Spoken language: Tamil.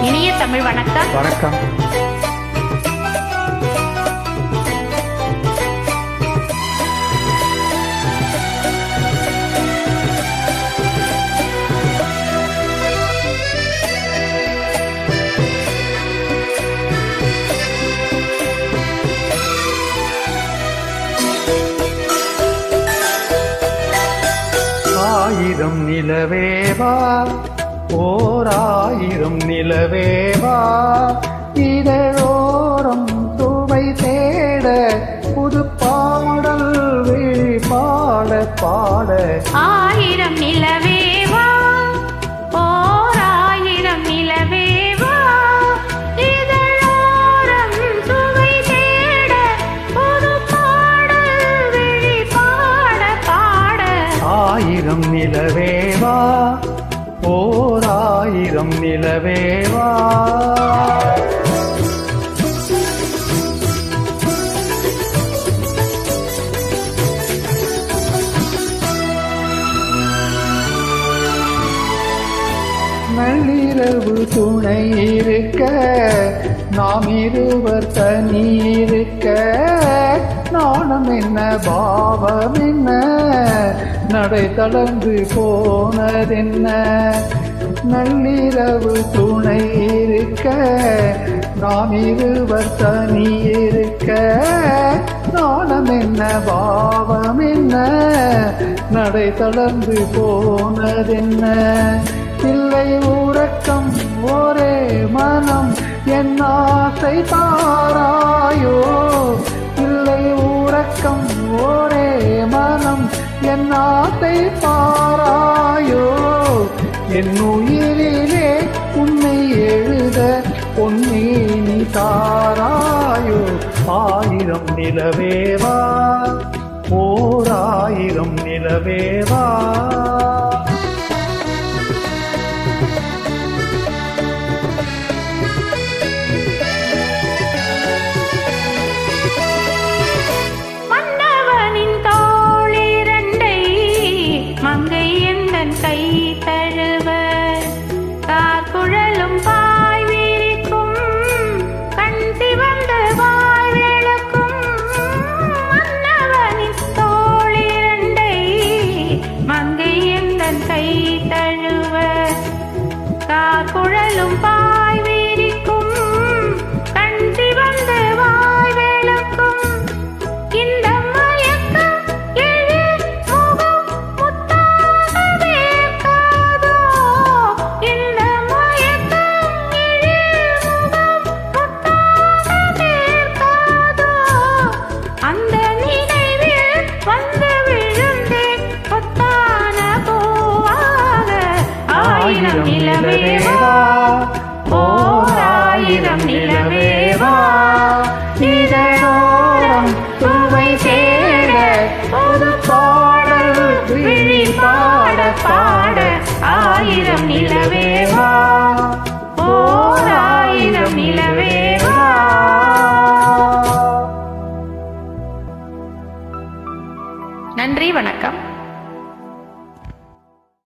இனிய தமிழ் வணக்கம். வணக்கம். ஆயிரம் நிலவேவா, ஓர் ஆயிரம் நிலவேவா, இதழோரம் துவை தேட புது பாடல் விழி பாட பாட. ஆயிரம் நிலவேவா, ஓர் ஆயிரம் நிலவேவா, இதழோரம் துவை தேட புது பாடல் விழி பாட பாட. ஆயிரம் நிலவேவா, ஓர் ஆயிரம் நிலவேவா. நள்ளிரவு துணை இருக்க, நாம் இருவர் தனி இருக்க, நாணம் என்ன பாவம் என்ன, நடை தளர்ந்து போனதென்ன. நள்ளிரவு துணை இருக்க, நாம் இருவர் தனி இருக்க, நாணம் என்ன பாவம் என்ன, நடை தளர்ந்து போனதென்ன. இல்லை உறக்கம் ஒரே மனம், என் ஆசை தாராயோ. இல்லை உறக்கம் ஒரே மனம், என் ஆசை தாராயோ. என் உயிரிலே உன்னை எழுத பொன்னே நீ தாராயோ. ஆயிரம் நிலவேவா, ஓர் ஆயிரம் நிலவேவா. மங்கை எந்தன் கை தழுவ, கார்குழலும் பாய் விரிக்கும், கண் சிவந்த வாய் விளக்கும். மன்னவனின் தோளிரண்டை மங்கை எந்தன் கை தழுவ, கார்குழலும் பாய் விரிக்கும், கண் சிவந்த வாய் விளக்கும். இந்த ஆயிரம் நிலவேவா, ஓர் ஆயிரம் நிலவேவா, இதழோரம் துவை தேட புது பாடல் விழி பாட பாட. ஆயிரம் நிலவேவா, ஓர் ஆயிரம் நிலவேவா. நன்றி, வணக்கம்.